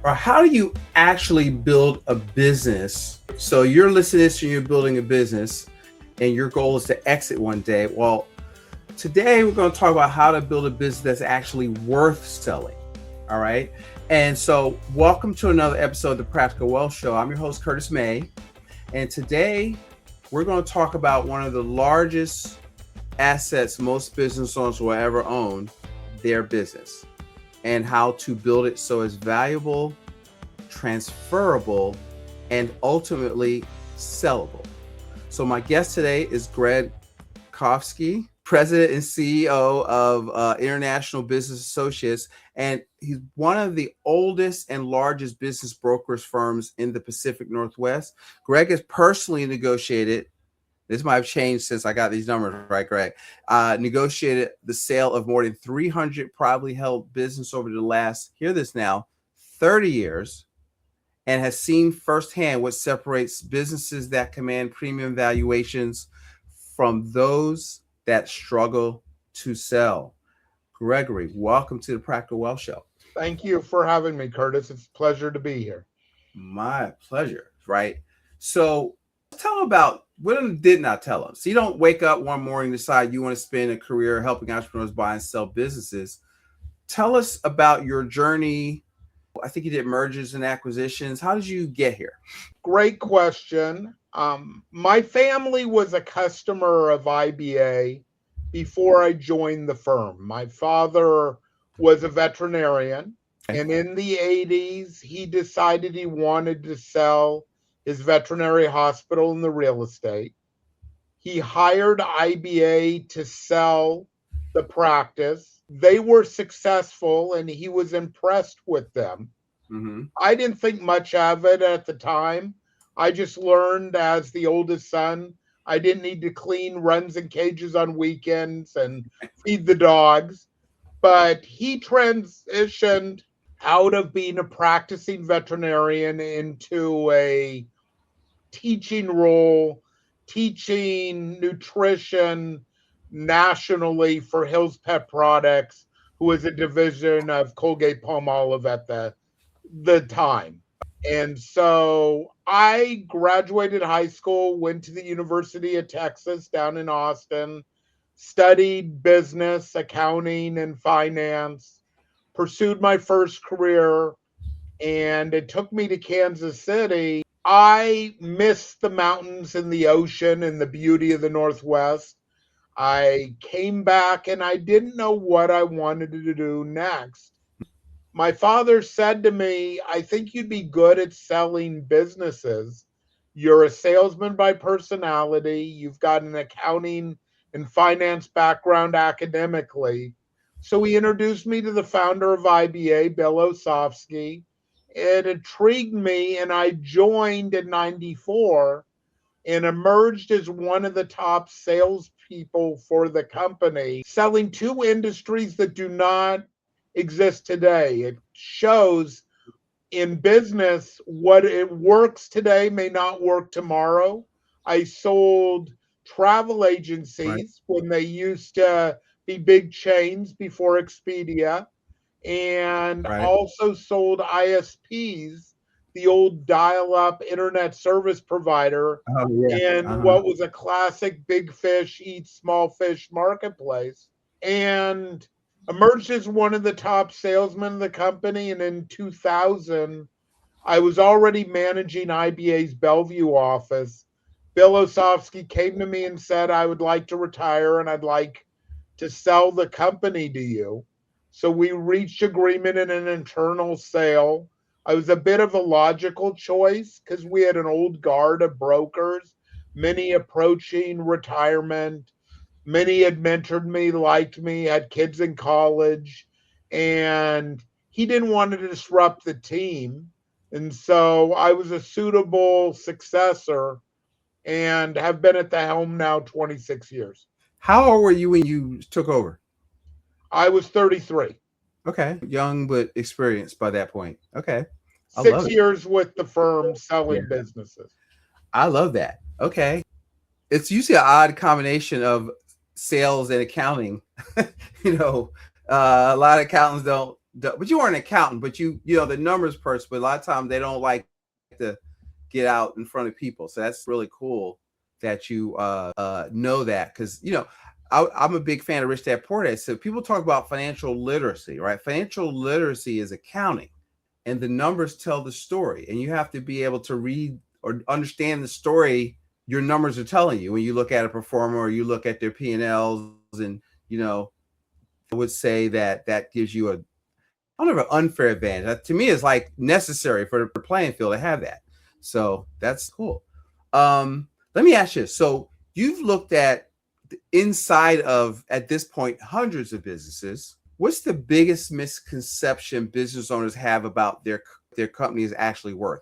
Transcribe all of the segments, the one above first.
or how do you actually build a business? So you're listening to this and you're building a business and your goal is to exit one day. Well, today we're going to talk about how to build a business that's actually worth selling. All right. And so welcome to another episode of the Practical Wealth Show. I'm your host, Curtis May. And today we're going to talk about one of the largest assets most business owners will ever own, their business, and how to build it so it's valuable, transferable, and ultimately sellable. So my guest today is Greg Kofsky, President and CEO of International Business Associates, and he's one of the oldest and largest business brokers firms in the Pacific Northwest. Greg has personally negotiated, this might have changed since I got these numbers, right, Greg? Negotiated the sale of more than 300 privately held business over the last, hear this now, 30 years, and has seen firsthand what separates businesses that command premium valuations from those that struggle to sell. Gregory, welcome to the Practical Wealth Show. Thank you for having me, Curtis. It's a pleasure to be here. My pleasure, right? So tell them about what did not tell them. So you don't wake up one morning and decide you want to spend a career helping entrepreneurs buy and sell businesses. Tell us about your journey. I think you did mergers and acquisitions. How did you get here? Great question. My family was a customer of IBA before I joined the firm. My father was a veterinarian, and in the 80s, he decided he wanted to sell his veterinary hospital and the real estate. He hired IBA to sell the practice. They were successful, and he was impressed with them. Mm-hmm. I didn't think much of it at the time. I just learned as the oldest son, I didn't need to clean runs and cages on weekends and feed the dogs. But he transitioned out of being a practicing veterinarian into a teaching role, teaching nutrition nationally for Hill's Pet Products, who was a division of Colgate Palmolive at the time. And so I graduated high school, went to the University of Texas down in Austin, studied business, accounting, and finance, pursued my first career, and it took me to Kansas City. I missed the mountains and the ocean and the beauty of the Northwest. I came back and I didn't know what I wanted to do next. My father said to me, I think you'd be good at selling businesses. You're a salesman by personality. You've got an accounting and finance background academically. So he introduced me to the founder of IBA, Bill Osofsky. It intrigued me, and I joined in 94 and emerged as one of the top salespeople for the company, selling two industries that do not exist today. It shows in business what it works today may not work tomorrow. I sold travel agencies when they used to be big chains before Expedia, and Right. also sold ISPs, the old dial up internet service provider, Oh, yeah. in Uh-huh. what was a classic big fish eats small fish marketplace, and emerged as one of the top salesmen of the company. And in 2000, I was already managing IBA's Bellevue office. Bill Osofsky came to me and said, I would like to retire and I'd like to sell the company to you. So we reached agreement in an internal sale. I was a bit of a logical choice because we had an old guard of brokers, many approaching retirement. Many had mentored me, liked me, had kids in college, and he didn't want to disrupt the team. And so I was a suitable successor and have been at the helm now 26 years. How old were you when you took over? I was 33. Okay. Young but experienced by that point. Okay. I love Six it. years with the firm Yeah. selling businesses. I love that. Okay. It's usually an odd combination of sales and accounting. you know, a lot of accountants don't but you are an accountant, but you know the numbers person. But a lot of times they don't like to get out in front of people. So that's really cool that you know that because you know I'm a big fan of Rich Dad Poor Dad. So people talk about financial literacy, right? Financial literacy is accounting, and the numbers tell the story, and you have to be able to read or understand the story your numbers are telling you when you look at a performer or you look at their P&Ls and you know I would say that that gives you a I don't have an unfair advantage. That, to me, is like necessary for the playing field to have that. So that's cool. Let me ask you. So you've looked at the inside of at this point hundreds of businesses. What's the biggest misconception business owners have about their company is actually worth?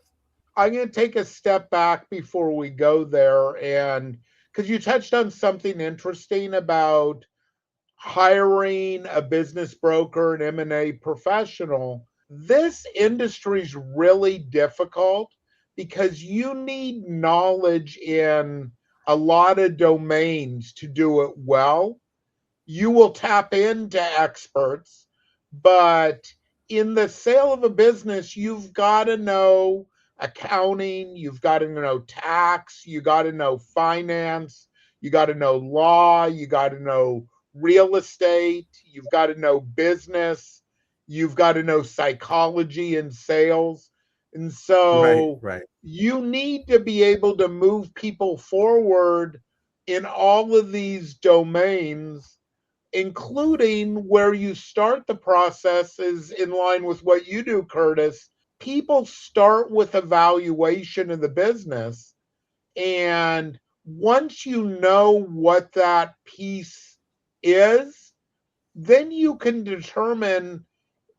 I'm going to take a step back before we go there, and because you touched on something interesting about hiring a business broker, an M&A professional. This industry is really difficult because you need knowledge in a lot of domains to do it well. You will tap into experts, but in the sale of a business, you've got to know accounting, you've got to know tax, you got to know finance, you got to know law, you got to know real estate, you've got to know business, you've got to know psychology and sales. And Right, so right, you need to be able to move people forward in all of these domains, including where you start the process is in line with what you do, Curtis. People start with a valuation of the business. And once you know what that piece is, then you can determine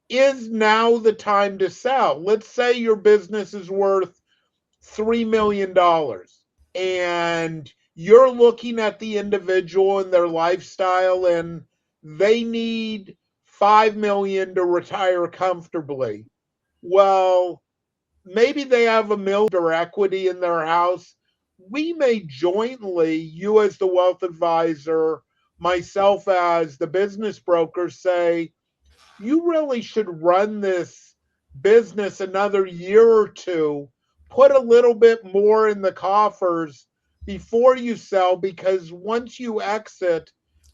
is now the time to sell. Let's say your business is worth $3 million and you're looking at the individual and their lifestyle and they need 5 million to retire comfortably. Well, maybe they have $1 million or equity in their house. We may jointly, you as the wealth advisor, myself as the business broker, say, you really should run this business another year or two, put a little bit more in the coffers before you sell, because once you exit,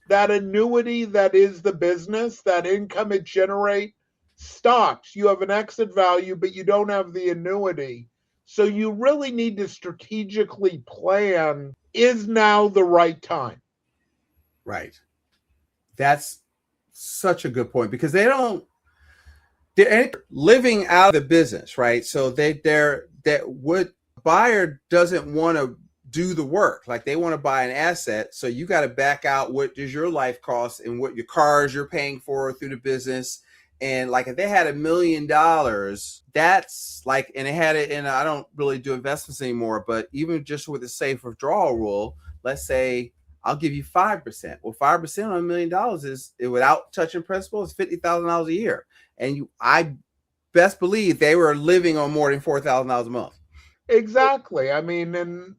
that annuity that is the business, that income it generates, stops. You have an exit value, but you don't have the annuity. So you really need to strategically plan, is now the right time? right. That's such a good point because they're living out of the business, right? So they're that what buyer doesn't want to do the work. Like they want to buy an asset, so you got to back out what does your life cost and what your cars you're paying for through the business. And like if they had $1 million, that's like, and they had it. And I don't really do investments anymore, but even just with the safe withdrawal rule, let's say I'll give you 5%. Well, 5% on $1 million is without touching principal is $50,000 a year, and I best believe they were living on more than $4,000 a month. Exactly. I mean, and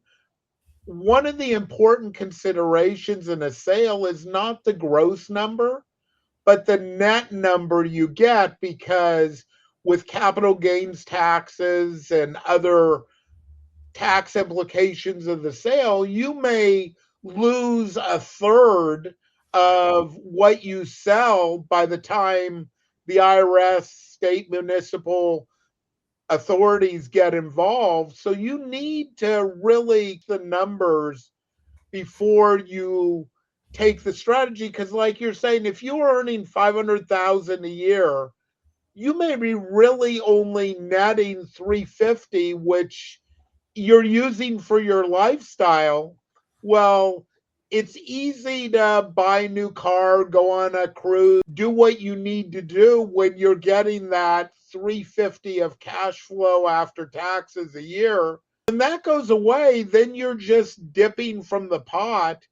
one of the important considerations in a sale is not the gross number, but the net number you get, because with capital gains taxes and other tax implications of the sale, you may lose a third of what you sell by the time the IRS, state, municipal authorities get involved. So you need to really the numbers before you take the strategy, because like you're saying, if you're earning 500,000 a year, you may be really only netting 350, which you're using for your lifestyle. Well, it's easy to buy a new car, go on a cruise, do what you need to do when you're getting that 350 of cash flow after taxes a year. When that goes away, then you're just dipping from the pot.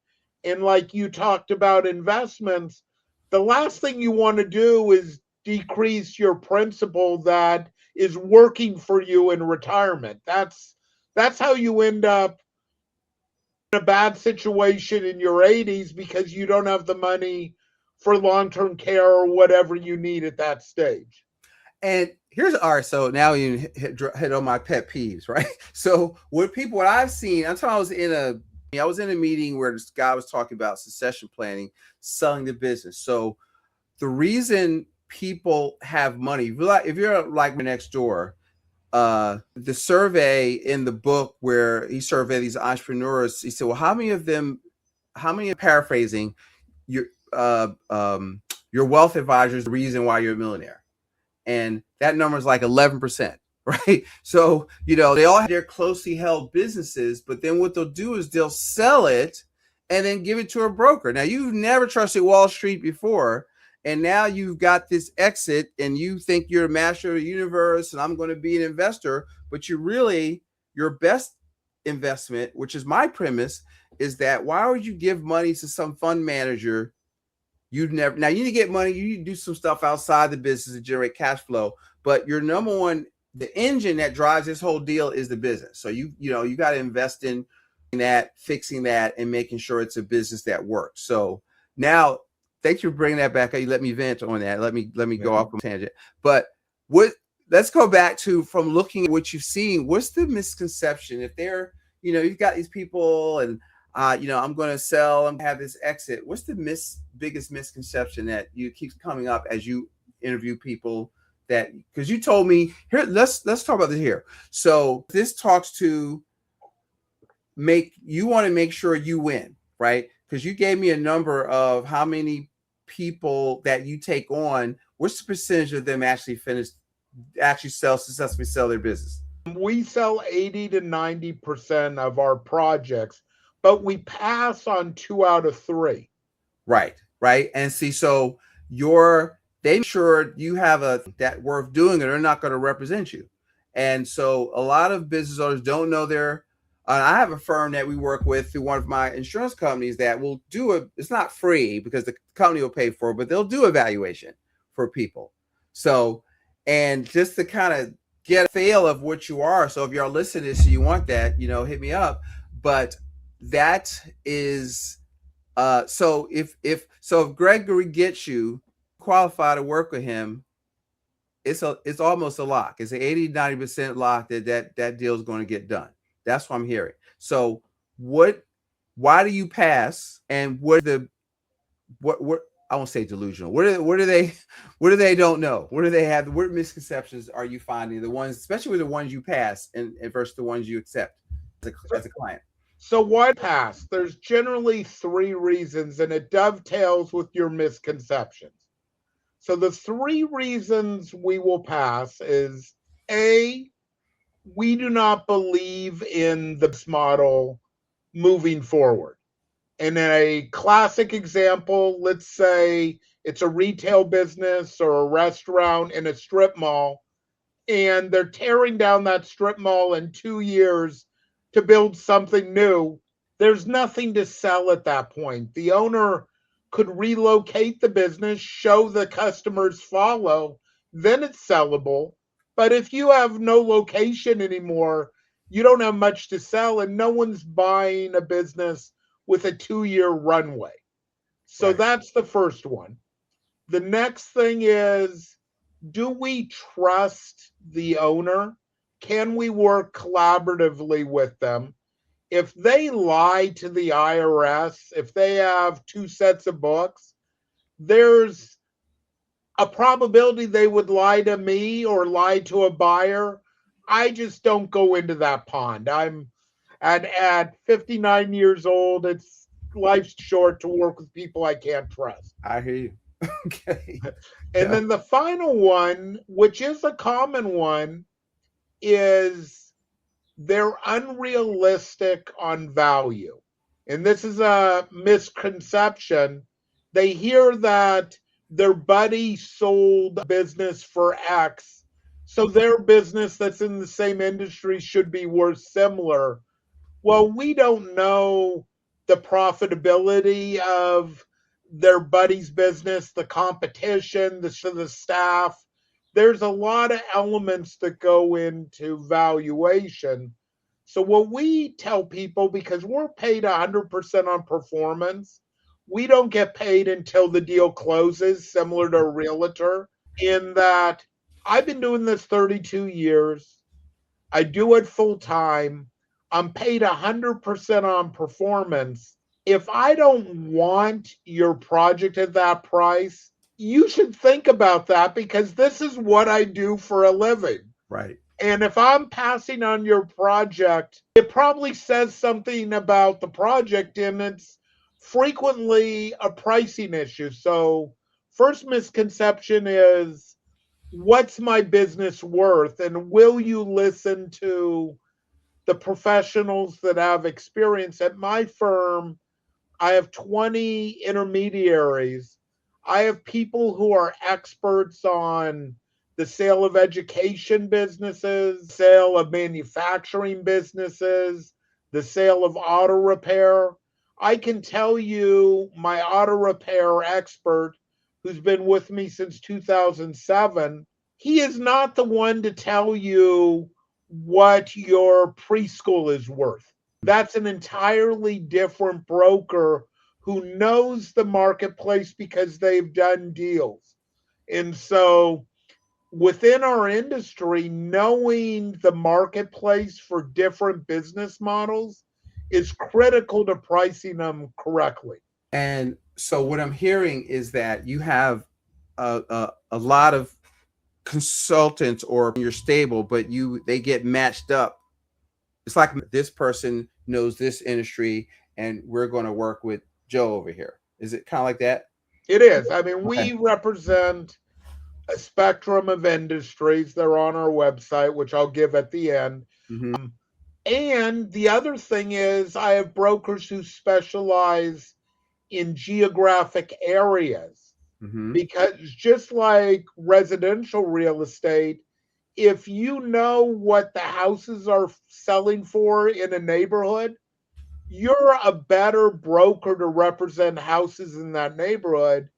And like you talked about investments, the last thing you want to do is decrease your principal that is working for you in retirement. That's how you end up in a bad situation in your 80s, because you don't have the money for long-term care or whatever you need at that stage. And here's all right. So now you hit on my pet peeves, right? So what I've seen, I'm talking. I was in a meeting where this guy was talking about succession planning, selling the business. So the reason people have money, if you're like next door, the survey in the book where he surveyed these entrepreneurs, he said, well, how many paraphrasing your uh, um, your wealth advisor is the reason why you're a millionaire? And that number is like 11%, right? So, they all have their closely held businesses, but then what they'll do is they'll sell it and then give it to a broker. Now, you've never trusted Wall Street before, and now you've got this exit and you think you're a master of the universe and I'm going to be an investor, but your best investment, which is my premise, is that why would you give money to some fund manager you'd never? Now, you need to get money, you need to do some stuff outside the business to generate cash flow, but your number one, the engine that drives this whole deal is the business. So you got to invest in that, fixing that, and making sure it's a business that works. So now, thank you for bringing that back. You let me vent on that. Let me go off on a tangent. But let's go back to, from looking at what you've seen, what's the misconception if they're, you've got these people and I'm going to sell and have this exit. What's the biggest misconception that you keeps coming up as you interview people? That, because you told me here, let's talk about this here. So this talks to you want to make sure you win, right? Because you gave me a number of how many people that you take on. What's the percentage of them actually successfully sell their business? We sell 80 to 90% of our projects, but we pass on 2 out of 3. Right. And see, so they make sure you have that worth doing it, or they're not going to represent you. And so a lot of business owners don't know I have a firm that we work with through one of my insurance companies that will it's not free because the company will pay for it, but they'll do evaluation for people. So, and just to kind of get a feel of what you are. So if you're listening to this, you want that, hit me up. But that is, so if Gregory gets you qualified to work with him, it's almost a lock. It's an 80-90% lock that deal is going to get done. That's what I'm hearing. So why do you pass? And what I won't say delusional. What do they don't know? What do they have? What misconceptions are you finding? The ones, especially with the ones you pass and versus the ones you accept as a client. So why pass? There's generally 3 reasons, and it dovetails with your misconceptions. So the 3 reasons we will pass is A, we do not believe in the model moving forward. In a classic example, let's say it's a retail business or a restaurant in a strip mall, and they're tearing down that strip mall in 2 years to build something new. There's nothing to sell at that point. The owner could relocate the business, show the customers follow, then it's sellable. But if you have no location anymore, you don't have much to sell, and no one's buying a business with a 2-year runway. So Right. That's the first one. The next thing is, do we trust the owner? Can we work collaboratively with them? If they lie to the IRS, if they have 2 sets of books, there's a probability they would lie to me or lie to a buyer. I just don't go into that pond. I'm at 59 years old. It's life's short to work with people I can't trust. I hear you. Okay. And then the final one, which is a common one, is they're unrealistic on value. And this is a misconception. They hear that their buddy sold a business for X, so their business that's in the same industry should be worth similar. Well, we don't know the profitability of their buddy's business, the competition, the staff. There's a lot of elements that go into valuation. So what we tell people, because we're paid 100% on performance, we don't get paid until the deal closes, similar to a realtor, in that I've been doing this 32 years. I do it full time. I'm paid 100% on performance. If I don't want your project at that price, you should think about that because this is what I do for a living. Right. And if I'm passing on your project, it probably says something about the project and it's frequently a pricing issue. So, first misconception is what's my business worth? And will you listen to the professionals that have experience? At my firm, I have 20 intermediaries. I have people who are experts on the sale of education businesses, sale of manufacturing businesses, the sale of auto repair. I can tell you my auto repair expert who's been with me since 2007, he is not the one to tell you what your preschool is worth. That's an entirely different broker who knows the marketplace because they've done deals. And so within our industry, knowing the marketplace for different business models is critical to pricing them correctly. And so what I'm hearing is that you have a lot of consultants or you're stable, but they get matched up. It's like this person knows this industry and we're going to work with Joe over here. Is it kind of like that? It is. I mean, Okay. we represent a spectrum of industries. They're on our website, which I'll give at the end. Mm-hmm. And the other thing is, I have brokers who specialize in geographic areas Mm-hmm. because just like residential real estate, if you know what the houses are selling for in a neighborhood, you're a better broker to represent houses in that neighborhood.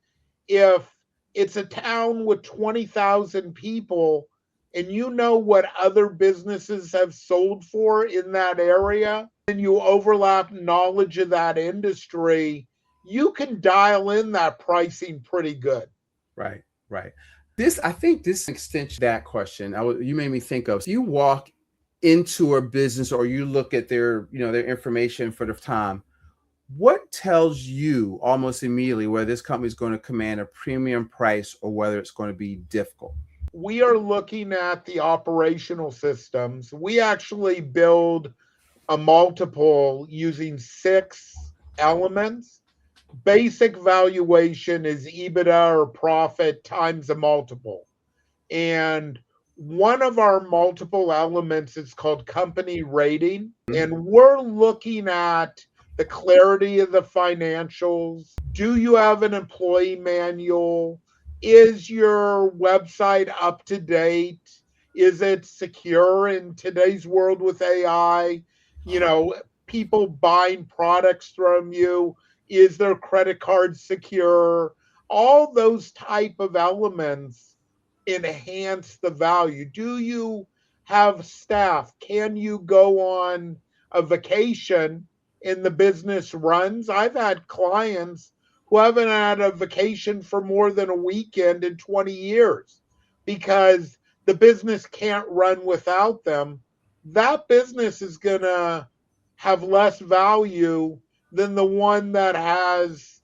If it's a town with 20,000 people and you know what other businesses have sold for in that area and you overlap knowledge of that industry, you can dial in that pricing pretty good. Right. Right. I think this extension that question you made me think of. So you walk into a business or you look at their information for the time. What tells you almost immediately whether this company is going to command a premium price or whether it's going to be difficult? We are looking at the operational systems. We actually build a multiple using 6 elements. Basic valuation is EBITDA or profit times a multiple. And one of our multiple elements is called company rating. And we're looking at the clarity of the financials. Do you have an employee manual? Is your website up to date? Is it secure in today's world with AI? You know, people buying products from you. Is their credit card secure? All those type of elements enhance the value. Do you have staff? Can you go on a vacation and the business runs? I've had clients who haven't had a vacation for more than a weekend in 20 years because the business can't run without them. That business is going to have less value than the one that has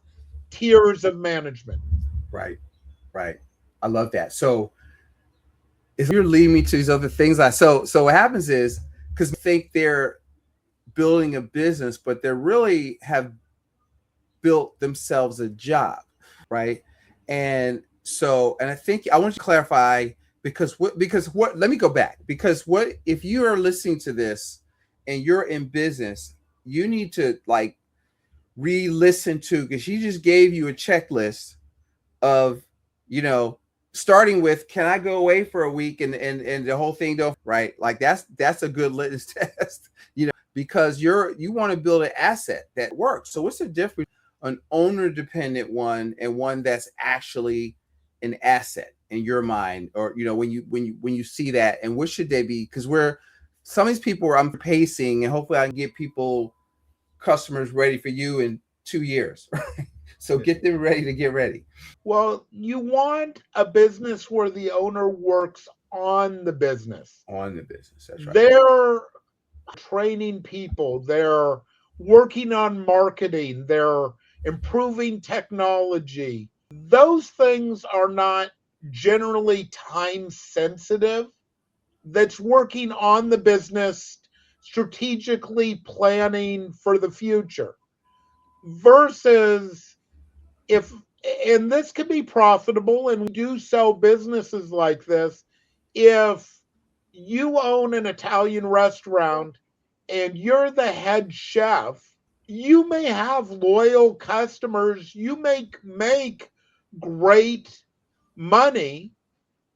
tiers of management. Right. Right. I love that. So is you're leading me to these other things. So what happens is because think they're building a business, but they really have built themselves a job, right? And I think I want you to clarify because what let me go back because what if you are listening to this and you're in business, you need to like re-listen to because she just gave you a checklist of you know starting with can I go away for a week and the whole thing don't right like that's a good litmus test because you want to build an asset that works. So what's the difference an owner dependent one and one that's actually an asset in your mind or when you see that and what should they be because we're some of these people where I'm pacing and hopefully I can get people customers ready for you in 2 years. Right? So get them ready to get ready Well, you want a business where the owner works on the business. on the business. That's right. They're training people, they're working on marketing, they're improving technology. Those things are not generally time sensitive. That's working on the business, strategically planning for the future versus if, and this can be profitable, and we do sell businesses like this. If you own an Italian restaurant and you're the head chef, you may have loyal customers, you make great money,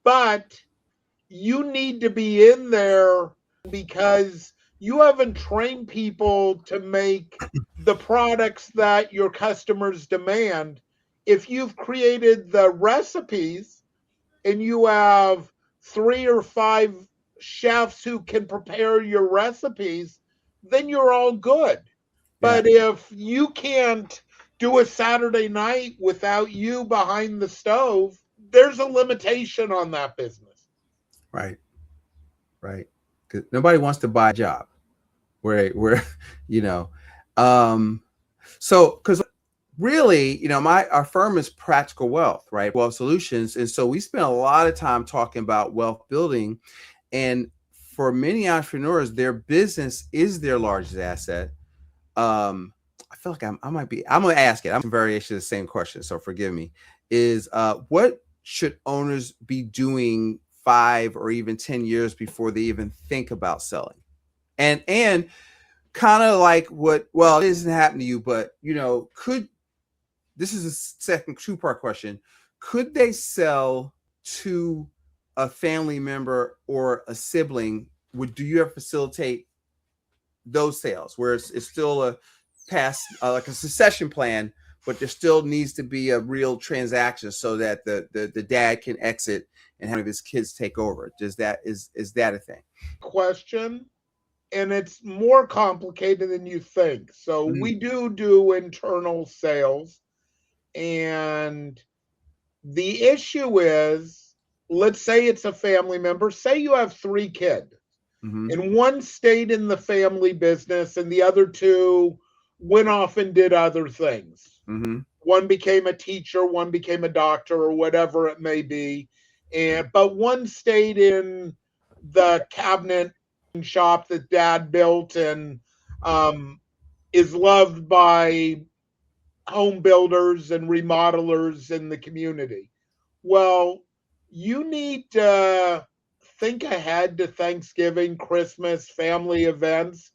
but you need to be in there because you haven't trained people to make the products that your customers demand. If you've created the recipes and you have three or five chefs who can prepare your recipes, then you're all good. Yeah. But if you can't do a Saturday night without you behind the stove, there's a limitation on that business. Right. Right. Because nobody wants to buy a job where you know, um, so because really, my our firm is Practical Wealth, right? Wealth Solutions, and so we spend a lot of time talking about wealth building. And for many entrepreneurs, their business is their largest asset. I feel like I might be. I'm gonna ask it. I'm some variation of the same question, so forgive me. Is what should owners be doing 5 or even 10 years before they even think about selling? And kind of like what? Well, it doesn't happen to you, but could this is a second two-part question? Could they sell to a family member or a sibling? Do you ever facilitate those sales where it's still a past like a succession plan, but there still needs to be a real transaction so that the dad can exit and have his kids take over? Is that a thing? Question, and it's more complicated than you think. So Mm-hmm. we do internal sales, and the issue is, let's say it's a family member. Say you have three kids, Mm-hmm. and one stayed in the family business, and the other two went off and did other things. Mm-hmm. One became a teacher, one became a doctor, or whatever it may be. And but one stayed in the cabinet shop that dad built and um, is loved by home builders and remodelers in the community. Well, you need to think ahead to Thanksgiving, Christmas, family events.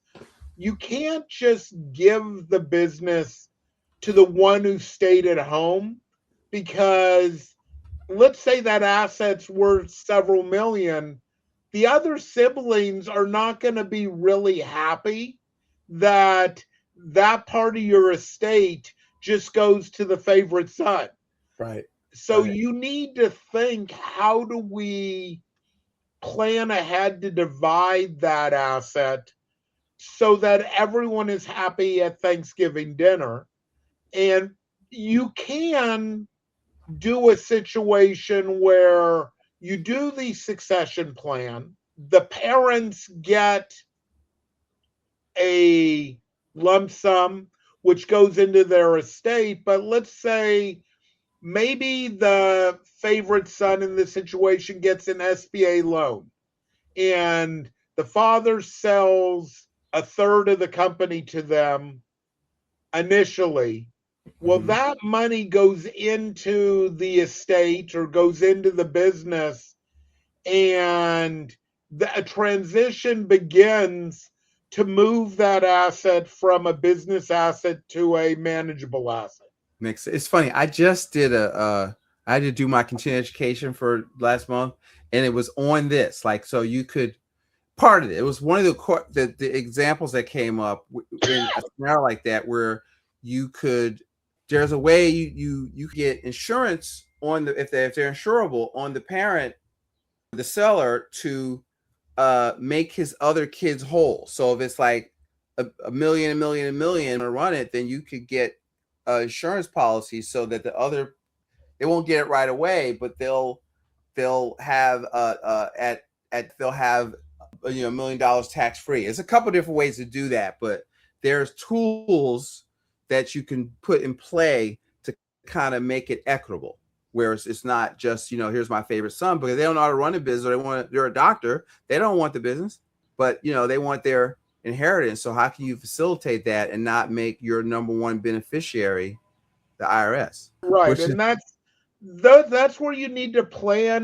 You can't just give the business to the one who stayed at home because let's say that asset's worth several million. The other siblings are not going to be really happy that that part of your estate just goes to the favorite son. Right. So Right. you need to think, how do we plan ahead to divide that asset so that everyone is happy at Thanksgiving dinner? And you can do a situation where you do the succession plan, the parents get a lump sum which goes into their estate, but let's say maybe the favorite son in this situation gets an SBA loan and the father sells a third of the company to them initially. Well, Mm-hmm. that money goes into the estate or goes into the business, and a transition begins to move that asset from a business asset to a manageable asset. Makes it's funny. I just did I had to do my continuing education for last month, and it was on this. Like, so you could part of it. It was one of the examples that came up in a scenario like that where you could. There's a way you get insurance on the if they're insurable on the parent, the seller, to make his other kids whole. So if it's like a million, a million, a million to run it, then you could get insurance policy so that they won't get it right away, but they'll have at they'll have $1 million tax free. There's a couple different ways to do that, but there's tools that you can put in play to kind of make it equitable. Whereas it's not just here's my favorite son, because they don't know how to run a business, or they're a doctor, they don't want the business, but they want their inheritance. So how can you facilitate that and not make your number one beneficiary the IRS? Right. Which is And that's where you need to plan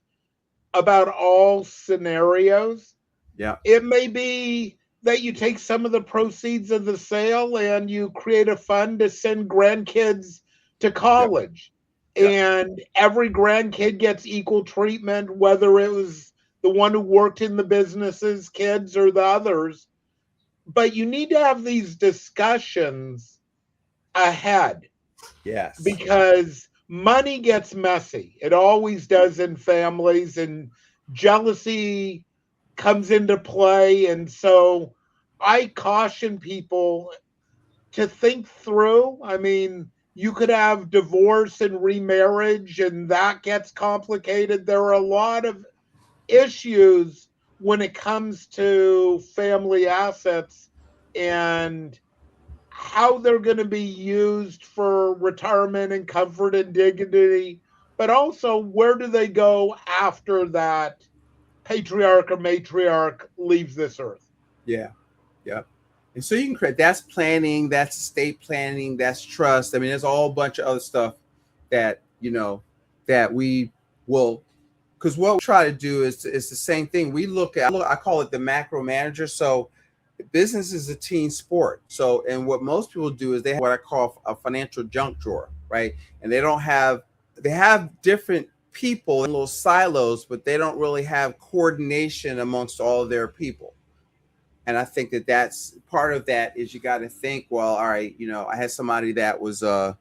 about all scenarios. yeah, It may be that you take some of the proceeds of the sale and you create a fund to send grandkids to yeah, college. yeah, And every grandkid gets equal treatment, whether it was the one who worked in the businesses, kids, or the others. But you need to have these discussions ahead, yes, because money gets messy. It always does in families, and jealousy comes into play. And so I caution people to think through. I mean, you could have divorce and remarriage, and that gets complicated. There are a lot of issues when it comes to family assets and how they're going to be used for retirement and comfort and dignity, but also where do they go after that patriarch or matriarch leaves this earth. yeah, yeah. And so you can create, that's planning, that's estate planning, that's trust. I mean, there's a whole bunch of other stuff that that we will, because what we try to do is the same thing. We look at, I call it the macro manager. So business is a team sport. So, and what most people do is they have what I call a financial junk drawer, right? And they have different people in little silos, but they don't really have coordination amongst all of their people. And I think that that's part of that, is you got to think, well, all right, I had somebody that was uh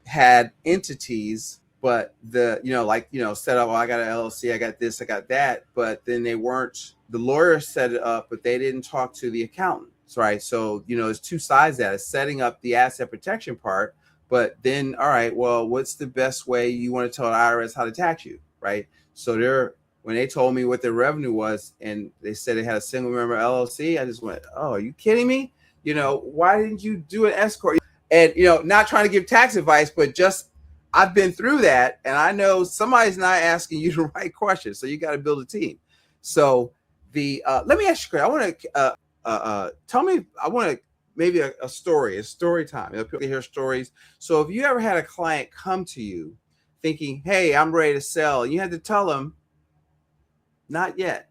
had entities, but set up, well, I got an LLC, I got this, I got that, but then they weren't, the lawyer set it up, but they didn't talk to the accountants, right? So there's two sides to that. It's setting up the asset protection part, but then, all right, well, what's the best way you want to tell the IRS how to tax you, right? So when they told me what their revenue was, and they said they had a single member LLC, I just went, oh, are you kidding me? Why didn't you do an S corp? And not trying to give tax advice, but just, I've been through that, and I know somebody's not asking you the right questions, so you got to build a team. So let me ask you, Chris, I want to tell me, I want to maybe a story time. People hear stories. So if you ever had a client come to you thinking, hey, I'm ready to sell, and you had to tell them, not yet.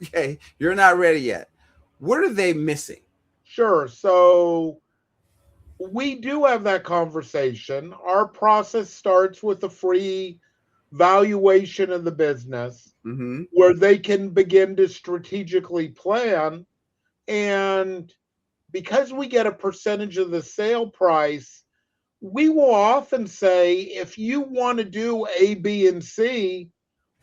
Okay, you're not ready yet. What are they missing? Sure. So we do have that conversation. Our process starts with a free valuation of the business Mm-hmm. where they can begin to strategically plan. And because we get a percentage of the sale price, we will often say, if you want to do A, B, and C,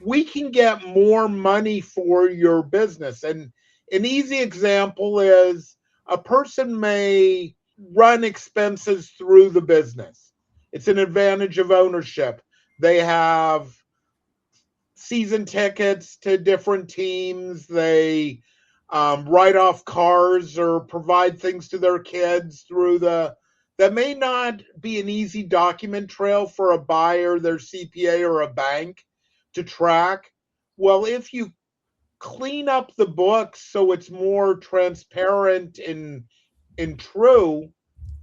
we can get more money for your business. And an easy example is a person may run expenses through the business. It's an advantage of ownership. They have season tickets to different teams. They write off cars or provide things to their kids through that may not be an easy document trail for a buyer, their CPA, or a bank to track. Well, if you clean up the books so it's more transparent and true,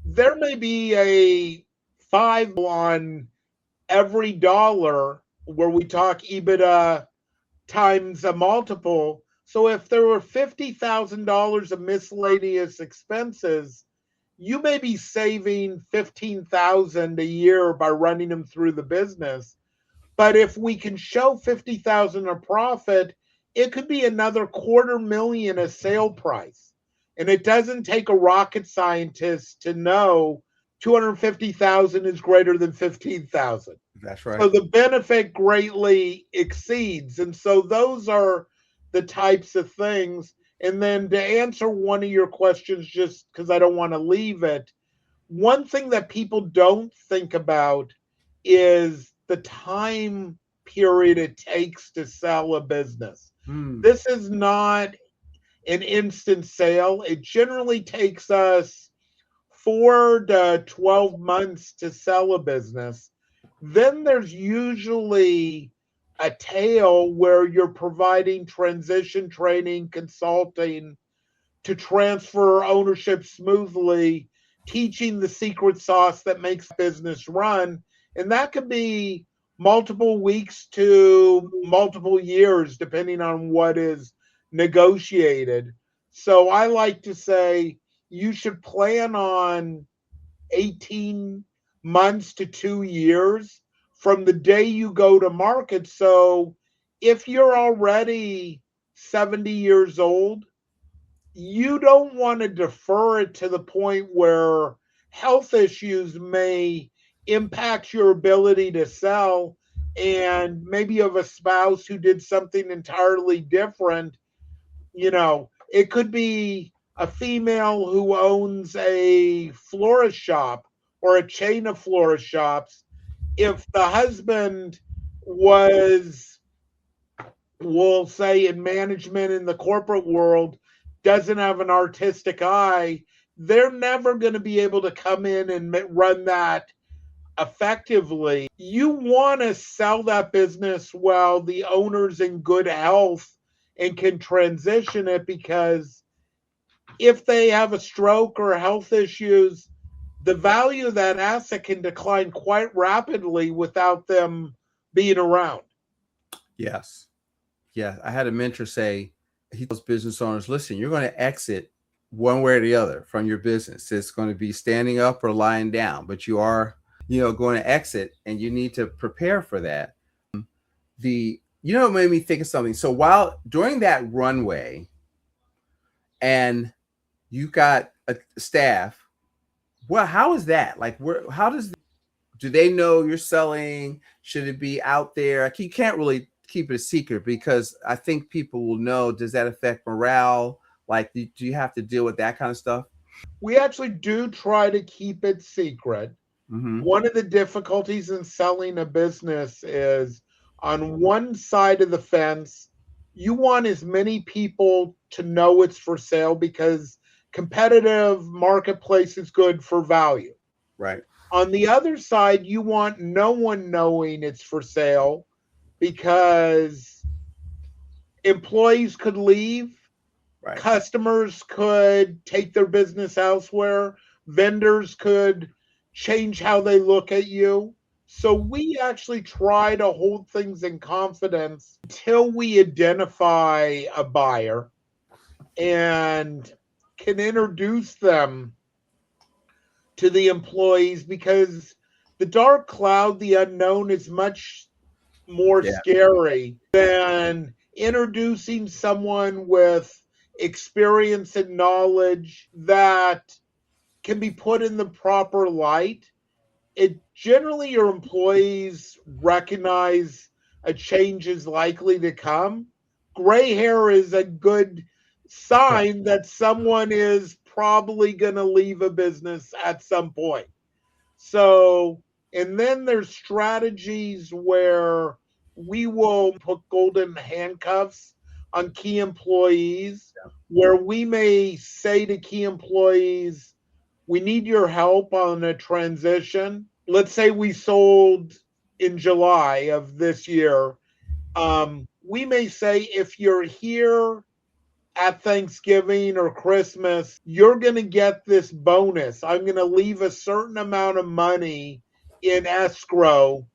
there may be a five on every dollar where we talk EBITDA times a multiple. So if there were $50,000 of miscellaneous expenses, you may be saving 15,000 a year by running them through the business. But if we can show 50,000 a profit, it could be another quarter million a sale price. And it doesn't take a rocket scientist to know 250,000 is greater than 15,000. That's So right. the benefit greatly exceeds. And so those are the types of things. And then to answer one of your questions, just because I don't want to leave it, one thing that people don't think about is the time period it takes to sell a business. Hmm. This is not an instant sale. It generally takes us 4 to 12 months to sell a business. Then there's usually a tail where you're providing transition training, consulting to transfer ownership smoothly, teaching the secret sauce that makes business run. And that could be multiple weeks to multiple years, depending on what is negotiated. So I like to say you should plan on 18 months to 2 years from the day you go to market. So if you're already 70 years old, you don't want to defer it to the point where health issues may impact your ability to sell, and maybe you have a spouse who did something entirely different. It could be a female who owns a florist shop or a chain of florist shops. If the husband was, we'll say, in management in the corporate world, doesn't have an artistic eye, they're never going to be able to come in and run that effectively. You want to sell that business while the owner's in good health and can transition it, because if they have a stroke or health issues, the value of that asset can decline quite rapidly without them being around. Yes. Yeah. I had a mentor say, he tells business owners, listen, you're going to exit one way or the other from your business. It's going to be standing up or lying down, but you are, going to exit, and you need to prepare for that. It made me think of something. So while during that runway, and you got a staff, well, how is that? Like, how do they know you're selling? Should it be out there? You can't really keep it a secret, because I think people will know. Does that affect morale? Like, do you have to deal with that kind of stuff? We actually do try to keep it secret. Mm-hmm. One of the difficulties in selling a business is, on one side of the fence, you want as many people to know it's for sale because competitive marketplace is good for value. Right. On the other side, you want no one knowing it's for sale because employees could leave, Right. customers could take their business elsewhere, vendors could change how they look at you. So we actually try to hold things in confidence until we identify a buyer and can introduce them to the employees, because the dark cloud, the unknown, is much more Yeah. scary than introducing someone with experience and knowledge that can be put in the proper light. It generally, your employees recognize a change is likely to come. Gray hair is a good sign that someone is probably going to leave a business at some point. So, and then there's strategies where we will put golden handcuffs on key employees, where we may say to key employees, we need your help on a transition. Let's say we sold in July of this year. We may say, if you're here at Thanksgiving or Christmas, you're going to get this bonus. I'm going to leave a certain amount of money in escrow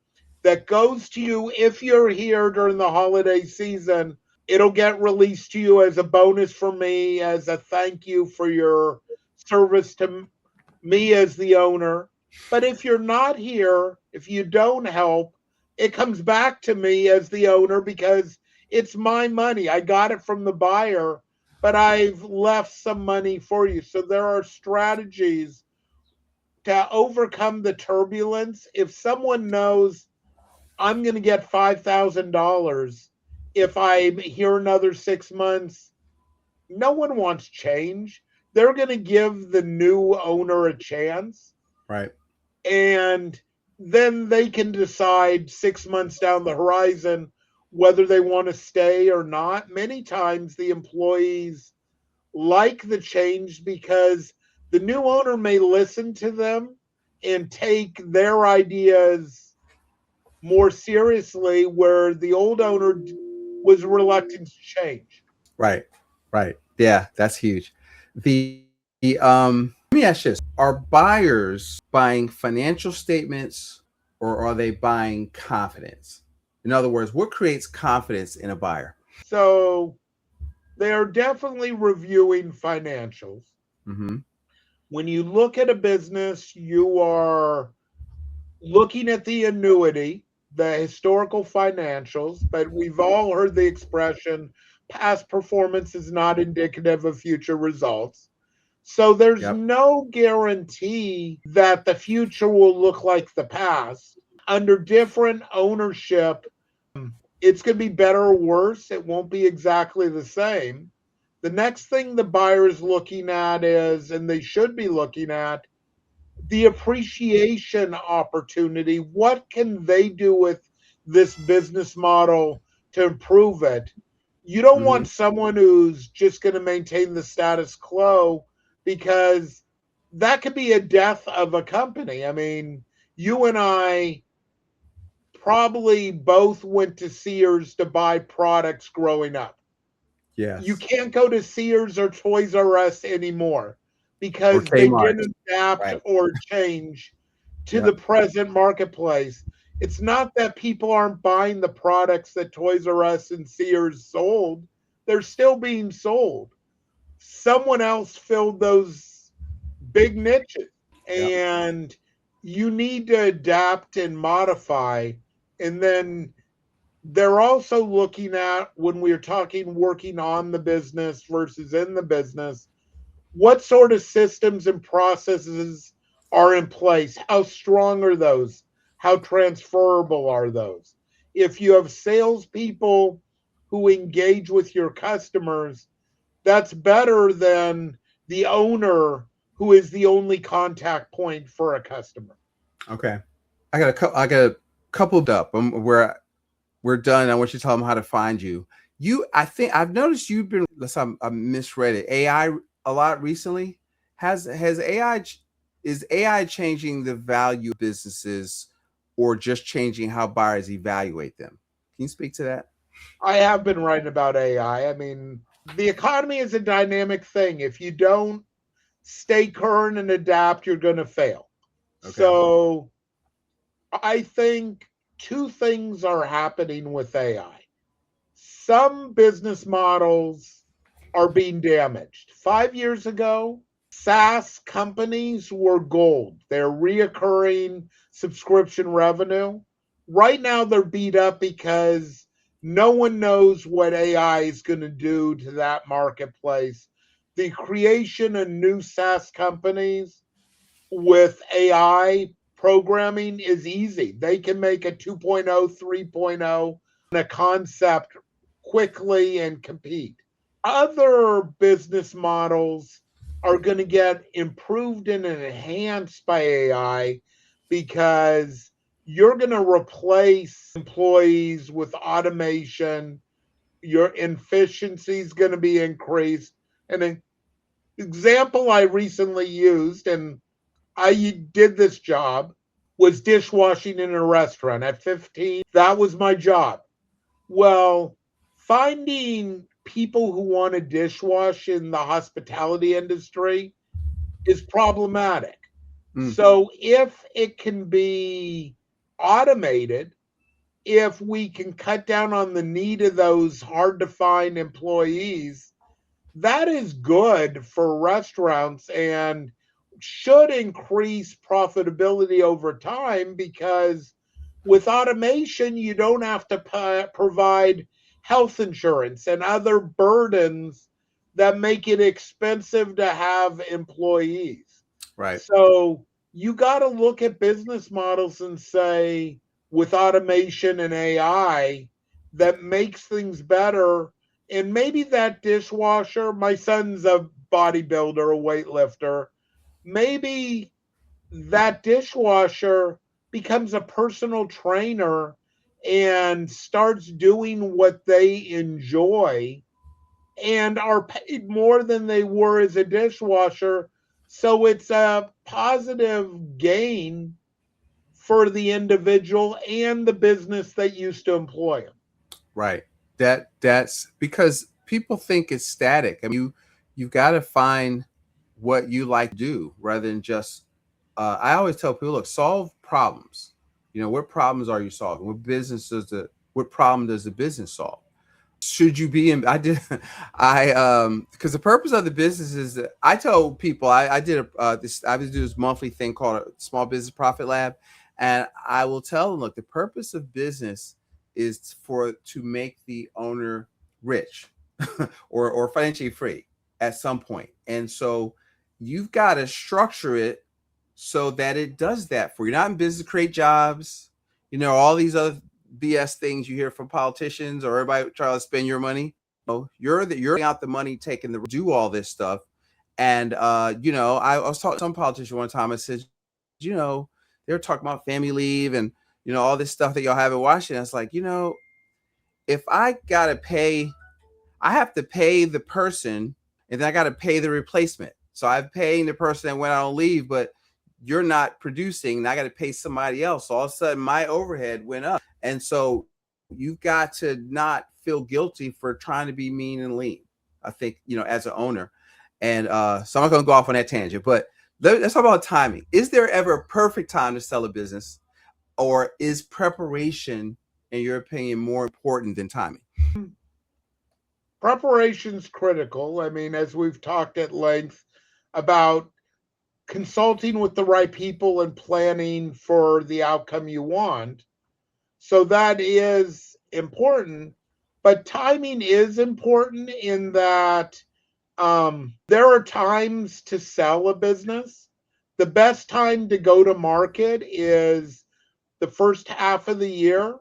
that goes to you if you're here during the holiday season. It'll get released to you as a bonus for me, as a thank you for your service to me as the owner. But if you're not here, if you don't help, it comes back to me as the owner because it's my money. I got it from the buyer, but I've left some money for you. So there are strategies to overcome the turbulence. If someone knows I'm going to get $5,000 if I'm here another 6 months, no one wants change. They're going to give the new owner a chance. Right. And then they can decide 6 months down the horizon whether they want to stay or not. Many times the employees like the change because the new owner may listen to them and take their ideas more seriously, where the old owner was reluctant to change. Right. Right. Yeah, that's huge. Let me ask this. Are buyers buying financial statements or are they buying confidence? In other words, what creates confidence in a buyer? So they are definitely reviewing financials. Mm-hmm. When you look at a business, you are looking at the annuity, the historical financials, but we've all heard the expression past performance is not indicative of future results. So there's Yep. no guarantee that the future will look like the past. Under different ownership, it's going to be better or worse. It won't be exactly the same. The next thing the buyer is looking at is, and they should be looking at, the appreciation opportunity. What can they do with this business model to improve it? You don't Mm-hmm. want someone who's just going to maintain the status quo, because that could be a death of a company. I mean, you and I probably both went to Sears to buy products growing up. You Yes. can't go to Sears or Toys R Us anymore Or because they Kmart. didn't adapt Right. or change to the Yep. present marketplace. It's not that people aren't buying the products that Toys R Us and Sears sold, they're still being sold. Someone else filled those big niches, Yep. and you need to adapt and modify. And then they're also looking at, when we're talking working on the business versus in the business, what sort of systems and processes are in place? How strong are those? How transferable are those? If you have salespeople who engage with your customers, that's better than the owner who is the only contact point for a customer. Okay. I got a couple up. We're done. I want you to tell them how to find you. I think I've noticed you've been, unless I misread it, AI a lot recently. Has AI is AI changing the value of businesses or just changing how buyers evaluate them? Can you speak to that? I have been writing about AI. I mean, the economy is a dynamic thing. If you don't stay current and adapt, you're going to fail. Okay. So I think two things are happening with AI. Some business models are being damaged. 5 years ago, SaaS companies were gold. They're reoccurring subscription revenue. Right now, they're beat up because no one knows what AI is going to do to that marketplace. The creation of new SaaS companies with AI programming is easy. They can make a 2.0, 3.0 on a concept quickly and compete. Other business models are going to get improved and enhanced by AI because you're going to replace employees with automation. Your efficiency is going to be increased. An example I recently used, and I did this job, was dishwashing in a restaurant at 15. That was my job. Well, finding people who want to dishwash in the hospitality industry is problematic. Mm, So if it can be automated, if we can cut down on the need of those hard to find employees, that is good for restaurants and should increase profitability over time, because with automation, you don't have to provide health insurance and other burdens that make it expensive to have employees. right. So you got to look at business models and say, with automation and AI, that makes things better. And maybe that dishwasher, my son's a bodybuilder, a weightlifter, maybe that dishwasher becomes a personal trainer and starts doing what they enjoy and are paid more than they were as a dishwasher. So it's a positive gain for the individual and the business that used to employ them. Right. That's because people think it's static. I mean, you've got to find what you like to do rather than just. I always tell people, look, solve problems. You know, what problems are you solving? What problem does the business solve? Should you be in? I did. Because the purpose of the business is that I told people I did this. I was doing this monthly thing called a Small Business Profit Lab, and I will tell them, look, the purpose of business is for to make the owner rich or financially free at some point, and so you've got to structure it so that it does that for you. You're not in business to create jobs, all these other BS things you hear from politicians or everybody trying to spend your money. You're out the money, taking the do all this stuff. And I was talking to some politician one time. I said, they were talking about family leave and all this stuff that y'all have in Washington. It's like, if I have to pay the person and then I got to pay the replacement. So I'm paying the person that went out on leave, but you're not producing and I got to pay somebody else. So all of a sudden my overhead went up. And so you've got to not feel guilty for trying to be mean and lean. I think, as an owner. And so I'm not going to go off on that tangent, but let's talk about timing. Is there ever a perfect time to sell a business, or is preparation, in your opinion, more important than timing? Preparation's critical. I mean, as we've talked at length about consulting with the right people and planning for the outcome you want. So that is important, but timing is important in that there are times to sell a business. The best time to go to market is the first half of the year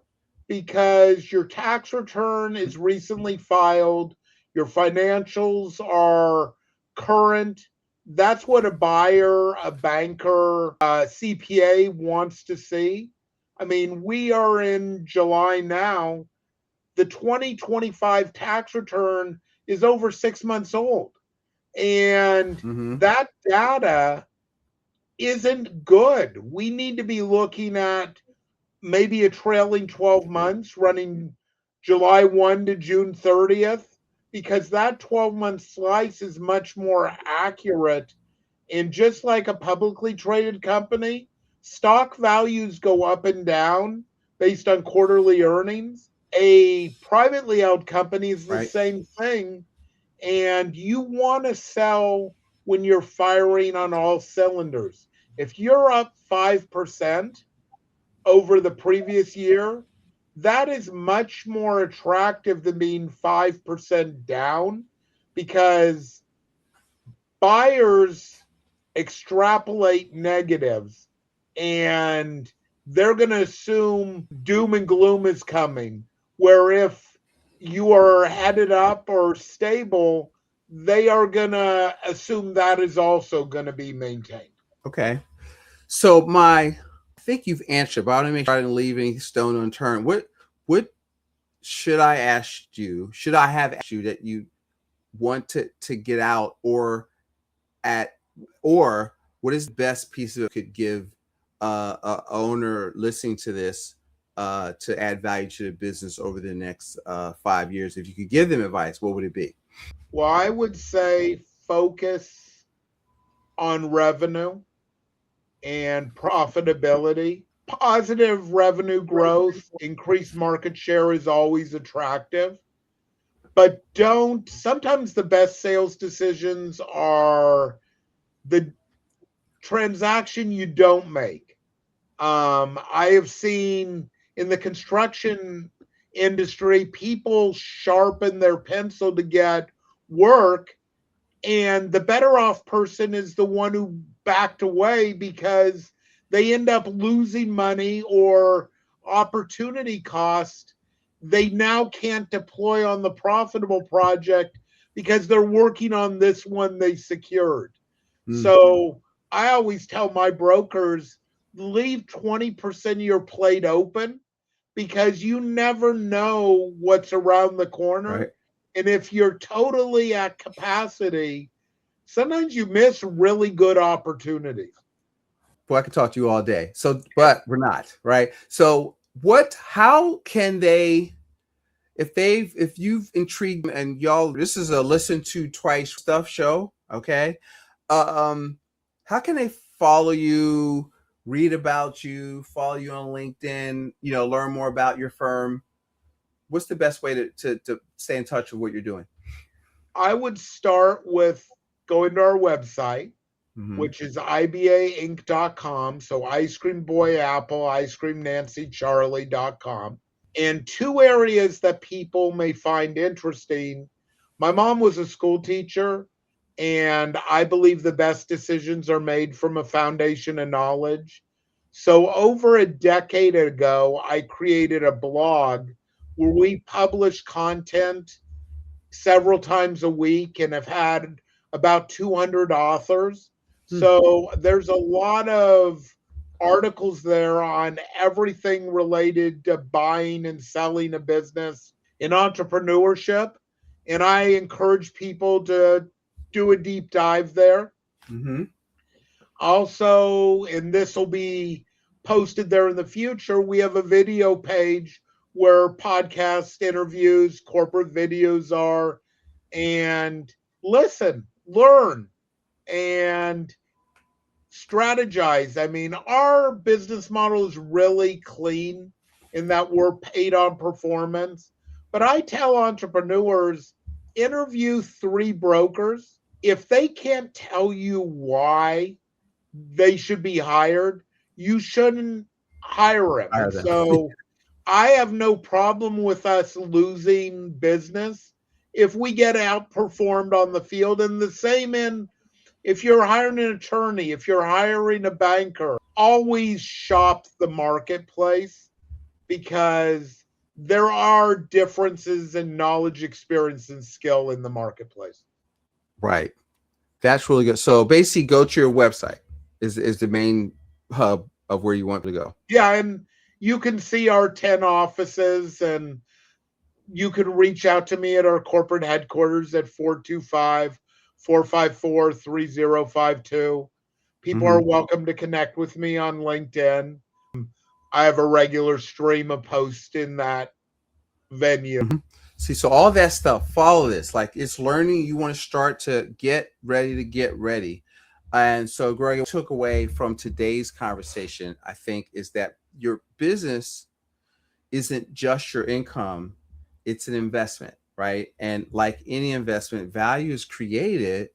because your tax return is recently filed, your financials are current. That's what a buyer, a banker, a CPA wants to see. I mean, we are in July now. The 2025 tax return is over 6 months old. And Mm-hmm. that data isn't good. We need to be looking at maybe a trailing 12 months running July 1 to June 30th, because that 12-month slice is much more accurate. And just like a publicly traded company, stock values go up and down based on quarterly earnings. A privately held company is the Right. same thing. And you want to sell when you're firing on all cylinders. If you're up 5%, over the previous year, that is much more attractive than being 5% down because buyers extrapolate negatives and they're going to assume doom and gloom is coming. Where if you are headed up or stable, they are going to assume that is also going to be maintained. Okay. So I think you've answered, but I want to make sure I didn't leave any stone unturned. What should I ask you? Should I have asked you that you want to get out, at or what is the best piece of could give a owner listening to this to add value to the business over the next 5 years? If you could give them advice, what would it be? Well, I would say focus on revenue and profitability. Positive revenue growth, increased market share is always attractive, but don't. Sometimes the best sales decisions are the transaction you don't make. I have seen in the construction industry people sharpen their pencil to get work, and the better off person is the one who backed away because they end up losing money or opportunity cost they now can't deploy on the profitable project because they're working on this one they secured. Mm. So I always tell my brokers, leave 20% of your plate open because you never know what's around the corner. Right. And if you're totally at capacity, sometimes you miss really good opportunities. Boy, I could talk to you all day. So, but we're not, right? So, how can they, if you've intrigued and y'all, this is a listen to twice stuff show, okay? Um, how can they follow you, read about you, follow you on LinkedIn, learn more about your firm? What's the best way to stay in touch with what you're doing? I would start with going to our website, Mm-hmm. which is ibainc.com. So ice cream boy apple, ice cream Nancy Charlie.com. And two areas that people may find interesting. My mom was a school teacher, and I believe the best decisions are made from a foundation of knowledge. So, over a decade ago, I created a blog where we publish content several times a week and have had about 200 authors. Hmm. So there's a lot of articles there on everything related to buying and selling a business in entrepreneurship. And I encourage people to do a deep dive there. Mm-hmm. Also, and this will be posted there in the future, we have a video page where podcast interviews, corporate videos are, and listen, learn, and strategize. I mean, our business model is really clean in that we're paid on performance. But I tell entrepreneurs, interview three brokers. If they can't tell you why they should be hired, you shouldn't hire them. Hire And them. so I have no problem with us losing business if we get outperformed on the field. And the same in if you're hiring an attorney, if you're hiring a banker, always shop the marketplace because there are differences in knowledge, experience, and skill in the marketplace. Right. That's really good. So basically, go to your website is the main hub of where you want to go. Yeah, and you can see our 10 offices, and you can reach out to me at our corporate headquarters at 425-454-3052. People are Mm-hmm. welcome to connect with me on LinkedIn. I have a regular stream of posts in that venue. Mm-hmm. See, so all that stuff, follow this. Like it's learning. You want to start to get ready to get ready. And so, Greg, what I took away from today's conversation, I think, is that your business isn't just your income, it's an investment, right? And like any investment, value is created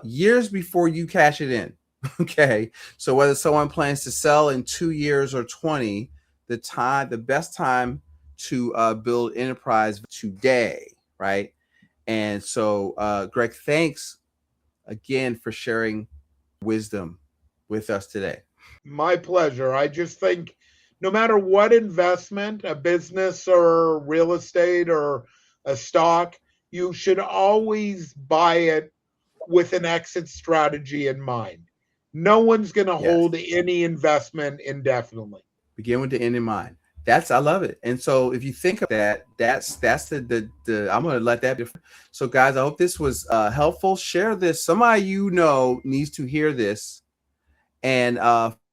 years before you cash it in. Okay. So whether someone plans to sell in 2 years or 20, the best time to build enterprise today, right? And so, Greg, thanks again for sharing wisdom with us today. My pleasure. I just think no matter what investment, a business or real estate or a stock, you should always buy it with an exit strategy in mind. No one's going to Yes. hold any investment indefinitely. Begin with the end in mind. I love it. And so if you think of that, that's the I'm gonna let that be. So guys, I hope this was helpful. Share this. Somebody needs to hear this and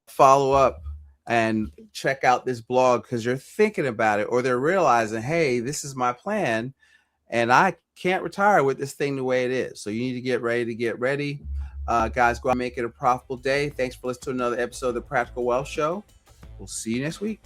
follow up and check out this blog because you're thinking about it or they're realizing, hey, this is my plan and I can't retire with this thing the way it is. So you need to get ready to get ready. Guys, go out and make it a profitable day. Thanks for listening to another episode of the Practical Wealth Show. We'll see you next week.